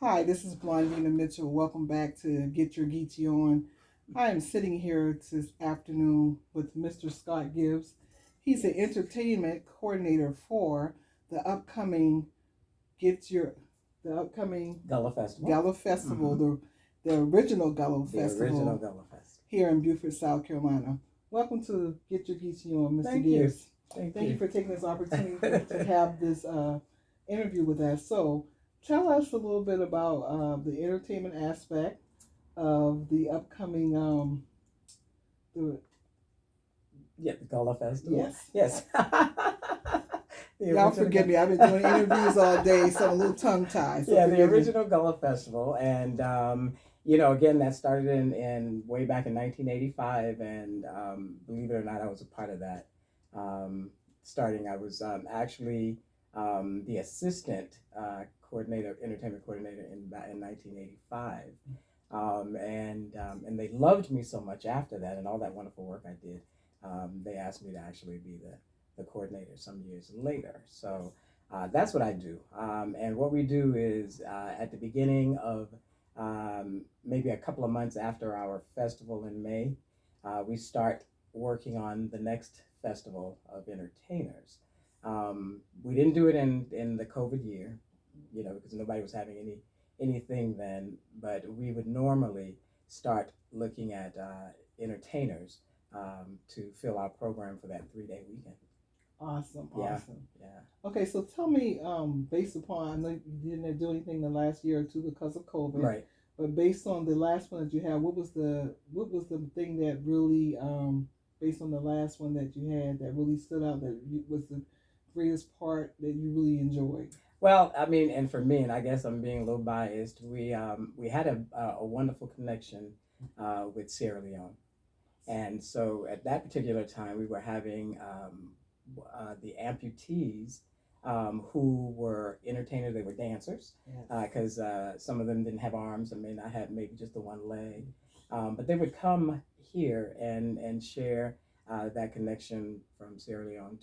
Hi, this is Blondina Mitchell. Welcome back to Get Your Geechee On. I am sitting here this afternoon with Mr. Scott Gibbs. He's the entertainment coordinator for the upcoming Get Your the upcoming Gullah Festival. Gullah Festival, Mm-hmm. the original Gullah The Festival original Gullah Fest. here in Beaufort, South Carolina. Welcome to Get Your Geechee On, Mr. Thank Gibbs. you. Thank you for taking this opportunity to have this interview with us. So, tell us a little bit about the entertainment aspect of the upcoming the The Gullah Festival. yes. Y'all forgive me. I've been doing interviews all day, so I'm a little tongue tied. So the original Gullah Festival, and again, that started in way back in 1985, and believe it or not, I was a part of that. Starting, I was actually the assistant entertainment coordinator in 1985. And they loved me so much after that and all that wonderful work I did. They asked me to actually be the coordinator some years later. So that's what I do. And what we do is at the beginning of maybe a couple of months after our festival in May, we start working on the next festival of entertainers. We didn't do it in the COVID year, because nobody was having anything then, but we would normally start looking at entertainers to fill our program for that 3-day weekend. Awesome. Yeah. Okay, so tell me, based upon, I know you didn't do anything the last year or two because of COVID, right? But based on the last one that you had, what was the thing that really, based on the last one that you had, that really stood out, that was the greatest part that you really enjoyed? Well, I mean, and for me, and I guess I'm being a little biased, we had a wonderful connection with Sierra Leone, and so at that particular time, we were having the amputees who were entertainers. They were dancers because some of them didn't have arms and may not have maybe just the one leg, but they would come here and share that connection from Sierra Leone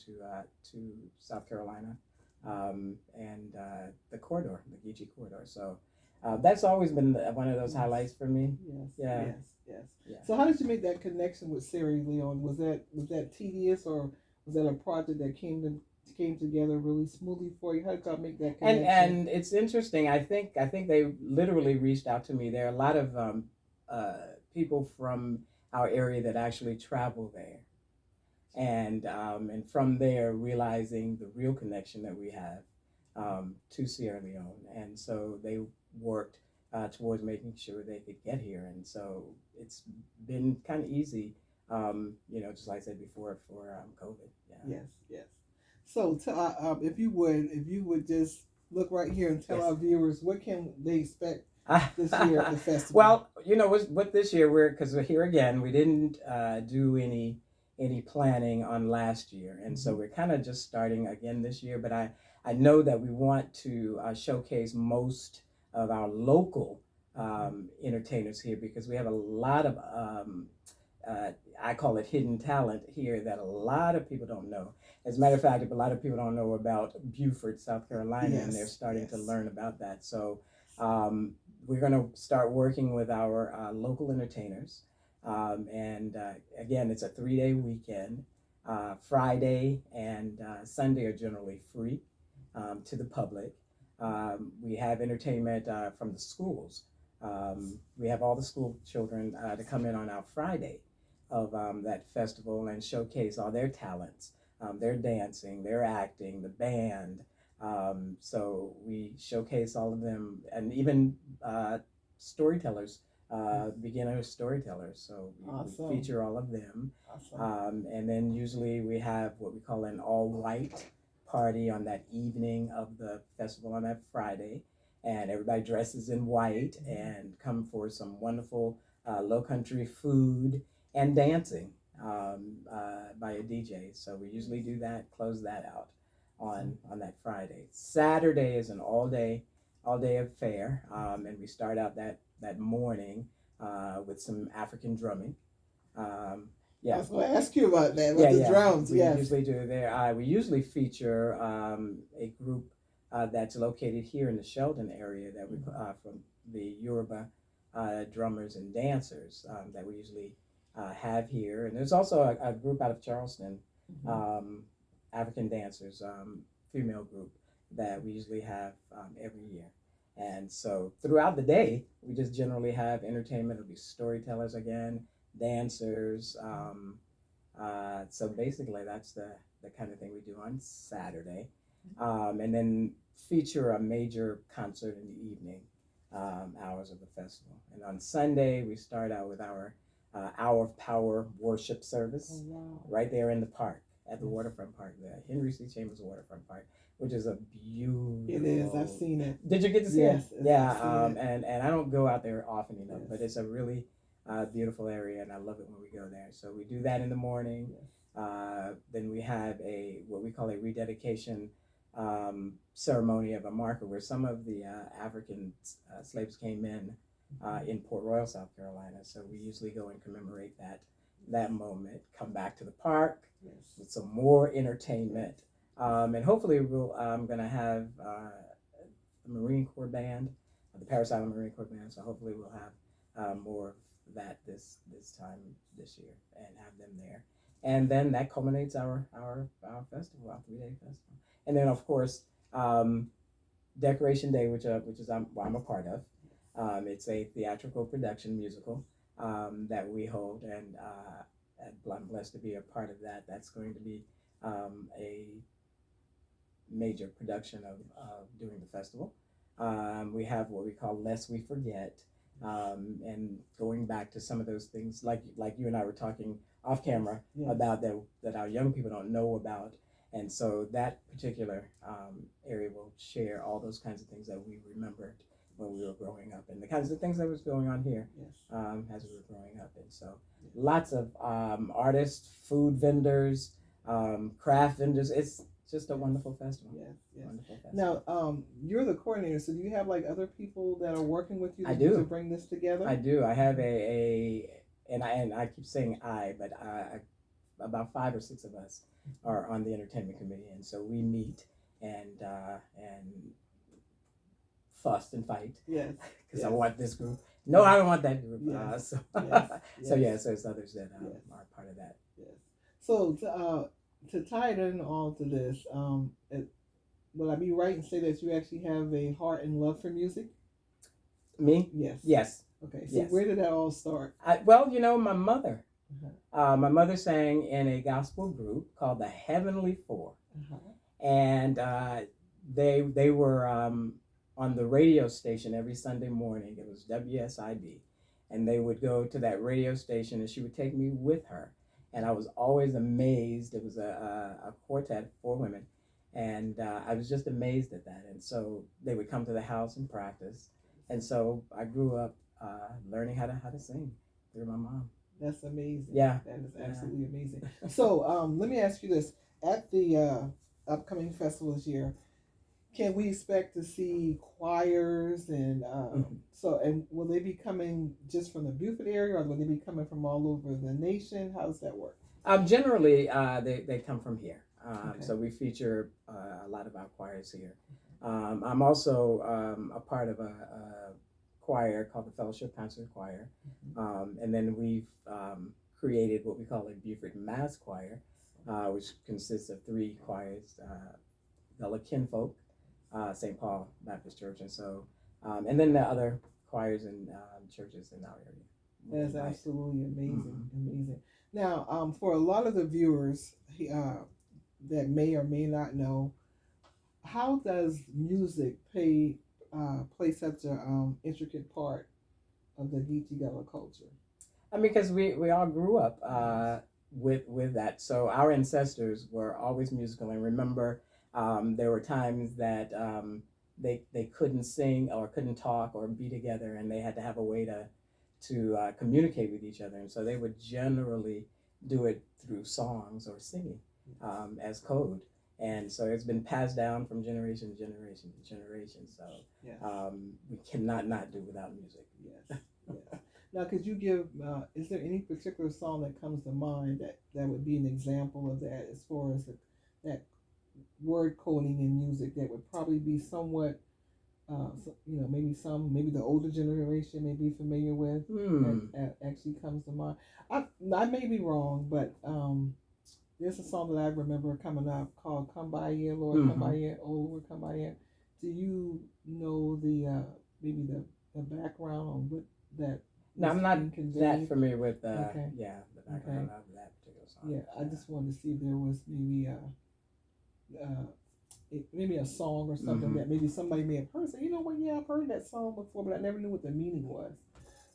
to South Carolina. And the corridor, the Geechee corridor. So that's always been one of those highlights for me. Yes. So how did you make that connection with Sierra Leone? Was that tedious, or was that a project that came together really smoothly for you? How did y'all make that connection? And it's interesting. I think they literally reached out to me. There are a lot of people from our area that actually travel there. And from there, realizing the real connection that we have to Sierra Leone, and so they worked towards making sure they could get here, and so it's been kind of easy, just like I said before, for COVID. Yeah. Yes. So, if you would just look right here and tell our viewers what can they expect this year at the festival. Well, what this year because here again we didn't do any planning on last year, and so we're kind of just starting again this year. But I know that we want to showcase most of our local entertainers here, because we have a lot of I call it hidden talent here that a lot of people don't know. As a matter of fact, a lot of people don't know about Beaufort, South Carolina, and they're starting to learn about that. So we're going to start working with our local entertainers. And again, it's a 3-day weekend. Friday and Sunday are generally free to the public. We have entertainment from the schools. We have all the school children to come in on our Friday of that festival and showcase all their talents, their dancing, their acting, the band. So we showcase all of them, and even storytellers. Beginner storytellers, so we feature all of them. And then usually we have what we call an all-white party on that evening of the festival on that Friday, and everybody dresses in white and come for some wonderful low country food and dancing by a DJ. So we usually do that, close that out on that Friday. Saturday is an all-day affair, and we start out that morning with some African drumming. I was going to ask you about that, with the drums. We usually do there. We usually feature a group that's located here in the Sheldon area that we from the Yoruba drummers and dancers that we usually have here. And there's also a group out of Charleston, African dancers, female group that we usually have every year. And so throughout the day, we just generally have entertainment. It'll be storytellers again, dancers. So basically, that's the kind of thing we do on Saturday. And then feature a major concert in the evening hours of the festival. And on Sunday, we start out with our Hour of Power worship service right there in the park at the waterfront park, the Henry C. Chambers Waterfront Park, which is a beautiful. It is. I've seen it. Did you get to see it? Yeah. And I don't go out there often enough, but it's a really beautiful area, and I love it when we go there. So we do that in the morning. Then we have what we call a rededication ceremony of a marker where some of the African slaves came in Port Royal, South Carolina. So we usually go and commemorate that moment, come back to the park with some more entertainment. And hopefully I'm going to have the Marine Corps Band, the Paris Island Marine Corps Band. So hopefully we'll have more of that this time this year and have them there. And then that culminates our festival, our 3-day festival. And then, of course, Decoration Day, which is I'm a part of. It's a theatrical production musical that we hold, and I'm blessed to be a part of that. That's going to be a major production of during the festival. We have what we call Lest We Forget, and going back to some of those things like you and I were talking off camera about that our young people don't know about. And so that particular area will share all those kinds of things that we remembered when we were growing up, and the kinds of things that was going on here as we were growing up. And so lots of artists, food vendors, craft vendors. It's just a wonderful festival. Wonderful festival. Now, you're the coordinator, so do you have like other people that are working with you to bring this together? I do. I have and I keep saying but about 5 or 6 of us are on the entertainment committee, and so we meet and fuss and fight. Because I want this group. No, I don't want that group. So it's others that are part of that. So to tie it in all to this, will I be right and say that you actually have a heart and love for music? Me? Yes. Okay. So where did that all start? My mother. My mother sang in a gospel group called the Heavenly Four, and they were on the radio station every Sunday morning. It was WSIB, and they would go to that radio station, and she would take me with her, and I was always amazed. It was a quartet, 4 women, and I was just amazed at that. And so they would come to the house and practice, and so I grew up learning how to sing through my mom. That's amazing. Yeah. That is absolutely amazing. So let me ask you this. At the upcoming festival this year, can we expect to see choirs and and will they be coming just from the Beaufort area, or will they be coming from all over the nation? How does that work? Generally, they come from here. So we feature a lot of our choirs here. I'm also a part of a choir called the Fellowship Concert Choir, and then we've created what we call a Beaufort Mass Choir, which consists of 3 choirs: Gullah Kinfolk, St. Paul Baptist Church, and so and then the other choirs and churches in our area. That's absolutely amazing. Amazing. Now, for a lot of the viewers that may or may not know, how does music play such an intricate part of the Geechee Gullah culture? I mean, because we all grew up with that. So our ancestors were always musical, and remember, there were times that they couldn't sing or couldn't talk or be together, and they had to have a way to communicate with each other, and so they would generally do it through songs or singing as code. And so it's been passed down from generation to generation to generation. So we cannot not do without music. Yes. Now, could you give, is there any particular song that comes to mind that would be an example of that, as far as that word coding in music that would probably be somewhat, maybe the older generation may be familiar with. That actually comes to mind. I may be wrong, but there's a song that I remember coming up called "Come By Here, Lord, Come By Here, Oh Lord, Come By Here." Do you know the maybe the background on what that? No, I'm not that familiar with okay. the background of that particular song. Yeah, I just wanted to see if there was maybe maybe a song or something that maybe somebody may have heard. Say, you know what? Yeah, I've heard that song before, but I never knew what the meaning was.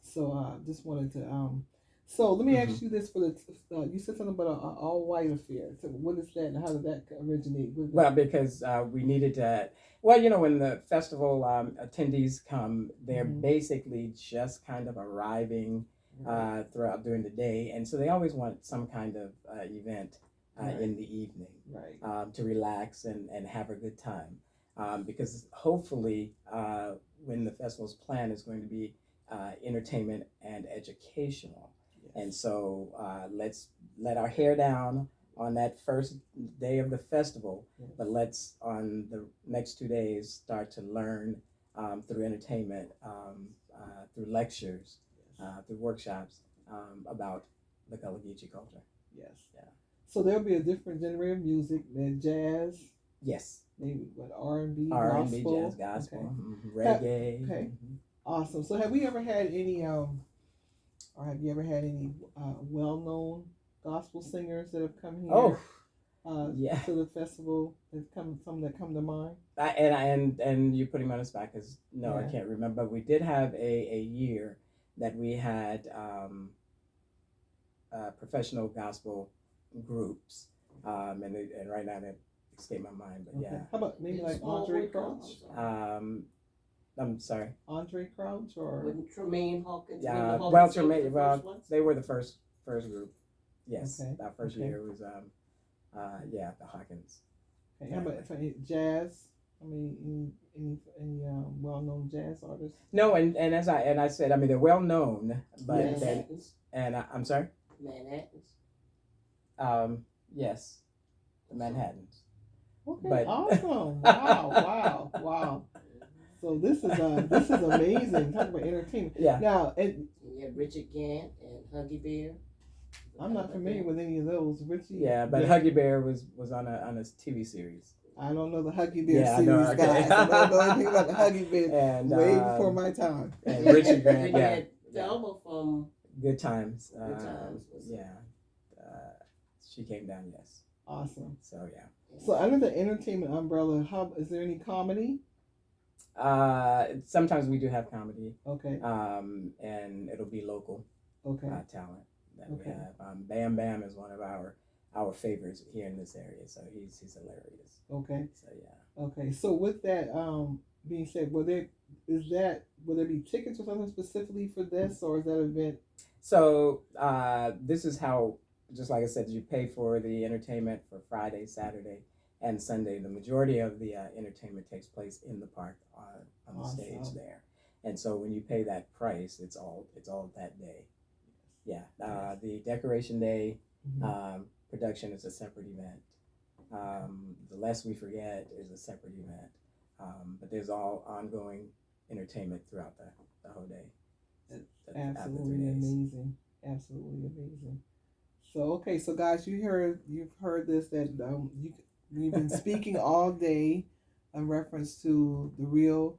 So just wanted to. So let me ask you this: for the you said something about an all-white affair. So what is that, and how did that originate? Well, because we needed to. Well, when the festival attendees come, they're basically just kind of arriving throughout during the day, and so they always want some kind of event in the evening, to relax and have a good time, because hopefully when the festival's plan is going to be entertainment and educational, and so let's let our hair down on that first day of the festival, but let's on the next 2 days start to learn through entertainment, through lectures, through workshops about the Gullah Geechee culture. Yes. Yeah. So there'll be a different genre of music than jazz. Yes. Maybe what R&B, jazz, gospel, reggae. Okay. Awesome. So have we ever had any or have you ever had any well-known gospel singers that have come here? To the festival. Some that come to mind. And you're putting me on the spot because I can't remember. We did have a year that we had professional gospel groups, and right now that escaped my mind. But how about maybe like Andre Crouch? I'm sorry. Andre Crouch or Tremaine Hawkins? Tremaine. They were the first group. Yes, our first year was the Hawkins. Okay. How about jazz? I mean, any well-known jazz artists? No, and as I said, I mean they're well known, but I'm sorry. Manhattans. Yes, the Manhattans. Okay, but awesome! Wow! So this is amazing. Talk about entertainment. Yeah. Now, Richard Gant and Huggy Bear. I'm not familiar with any of those. Richie. Yeah, but Huggy Bear was on a TV series. I don't know the Huggy Bear series, guys. I don't know anything about the Huggy Bear. And way before my time. And Richard Grant, Thelma from Good Times. Good Times. She came down. Yes. Awesome. So yeah. So under the entertainment umbrella, is there any comedy? Sometimes we do have comedy. Okay. And it'll be local. Okay. Talent that we have. Bam Bam is one of our favorites here in this area. So he's hilarious. Okay. So yeah. Okay. So with that being said, will there be tickets or something specifically for this, or is that event? So this is how, just like I said, you pay for the entertainment for Friday, Saturday, and Sunday. The majority of the entertainment takes place in the park on the stage there. And so when you pay that price, it's all that day. Yeah. The decoration day production is a separate event. The Lest We Forget is a separate event. But there's all ongoing entertainment throughout the whole day. Absolutely amazing. Absolutely amazing. So guys, you've heard this, that we've been speaking all day in reference to the real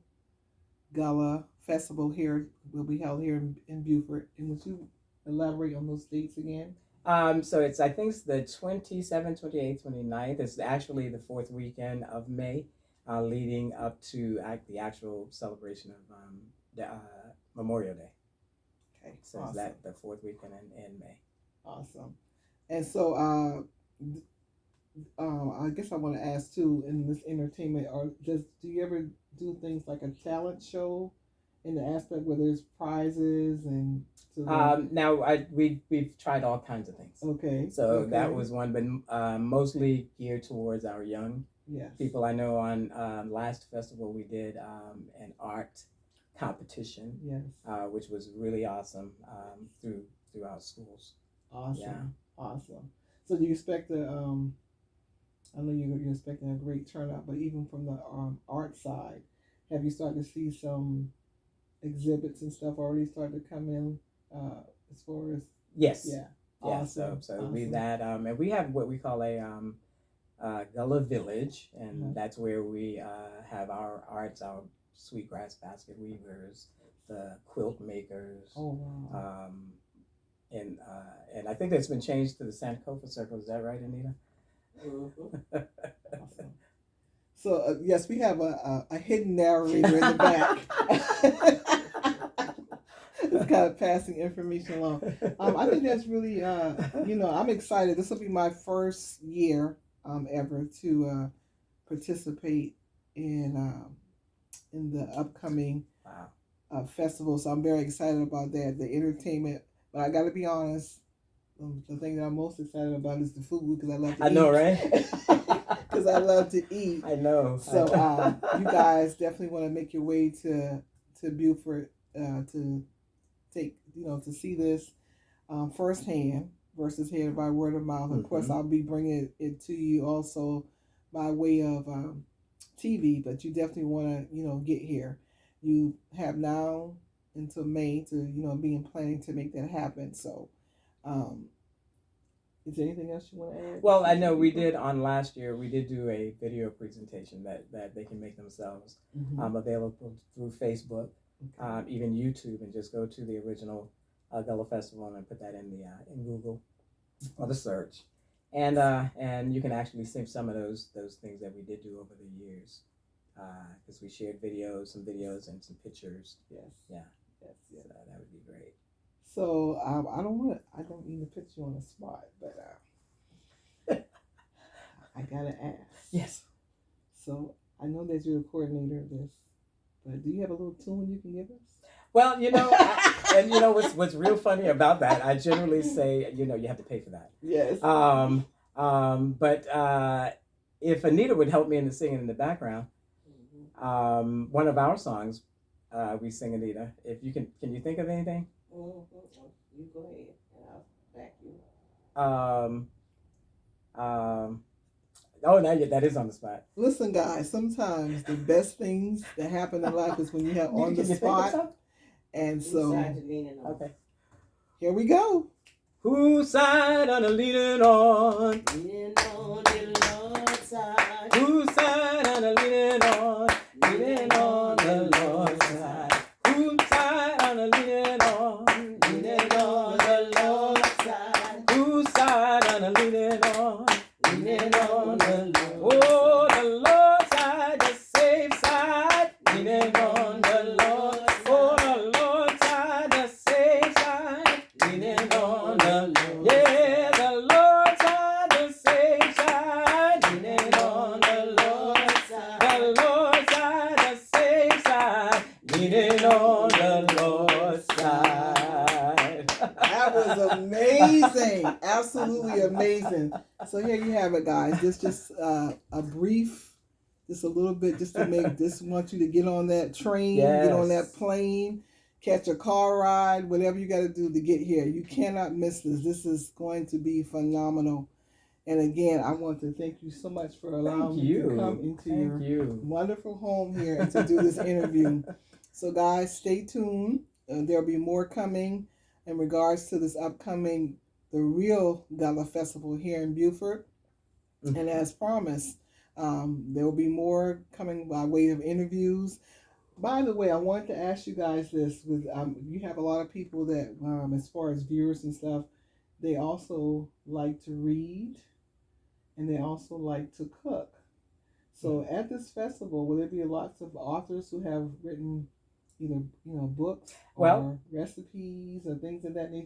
Gullah Festival here will be held here in Beaufort. And would you elaborate on those dates again? So I think it's the 27th, 28th, 29th. It's actually the fourth weekend of May, leading up to the actual celebration of Memorial Day. Okay. So awesome. Is that the fourth weekend in May? Awesome. And so I guess I want to ask too, in this entertainment, do you ever do things like a talent show in the aspect where there's prizes and? Now we've tried all kinds of things. Okay. So that was one, but mostly geared towards our young people. I know on last festival we did an art competition. Yes. Which was really awesome throughout schools. Awesome. Yeah. Awesome. So do you expect to I know you're expecting a great turnout, but even from the art side, have you started to see some exhibits and stuff already started to come in as far as Yes. yeah, Yeah. So awesome. we that and we have what we call a Gullah Village, and Uh-huh. that's where we have our arts, our sweetgrass basket weavers, the quilt makers, Oh wow. um, and I think that's been changed to the Sankofa Circle. Is that right, Anita? Mm-hmm. Awesome. So yes, we have a hidden narrator in the back. It's kind of passing information along. I think that's really, I'm excited. This will be my first year ever to participate in the upcoming Wow. festival. So I'm very excited about that, the entertainment. But I got to be honest, the thing that I'm most excited about is the food because I love to I eat. know, right? Because I love to eat. I know. So you guys definitely want to make your way to Beaufort to take to see this firsthand versus hearing by word of mouth. Of course, I'll be bringing it to you also by way of TV, but you definitely want to get here. You have now until May to be in planning to make that happen. So, um, is there anything else you want to add? Well, I know we did on last year. We did do a video presentation that they can make themselves available through Facebook, even YouTube, and just go to the original Gullah Festival and put that in Google or the search, and you can actually see some of those things that we did do over the years, because we shared some videos and some pictures. Yes. Yeah. Yes. Yes. So that would be great. So I don't mean to put you on the spot, but I gotta ask. Yes. So I know that you're a coordinator of this, but do you have a little tune you can give us? Well, what's real funny about that, I generally say, you have to pay for that. Yes. But if Anita would help me in the singing in the background, one of our songs, we sing, Anita. If you can you think of anything? You go ahead, and I'll back you. Oh, now that is on the spot. Listen, guys, sometimes the best things that happen in life is when you have on the spot. And so, okay, here we go. Whose side are the leaning on? Leaning on the Lord's side. Whose side are the leaning on? Leaning on the Lord's side. Whose side are the leaning on? Leaning on the Lord's side. Whose side are the leaning on? Leaning on the Lord. Oh, the Lord's side, the safe side. Leaning on the Lord. Oh, the Lord's side, the safe side. Leaning on the Lord. Yeah, the Lord's side, the safe side. Leaning on the Lord's side. The Lord's side, the safe side. Leaning on the Lord's side. That was amazing. Absolutely amazing. So here you have it, guys. Just a brief, just a little bit, just to make this. Want you to get on that train, get on that plane, catch a car ride, whatever you got to do to get here. You cannot miss this. This is going to be phenomenal. And again, I want to thank you so much for allowing me to come into your wonderful home here and to do this interview. So, guys, stay tuned. There'll be more coming in regards to this upcoming, the real Gullah Festival here in Beaufort. And as promised, there will be more coming by way of interviews. By the way, I wanted to ask you guys this: with you have a lot of people that, as far as viewers and stuff, they also like to read, and they also like to cook. So at this festival, will there be lots of authors who have written either books or recipes or things of that nature?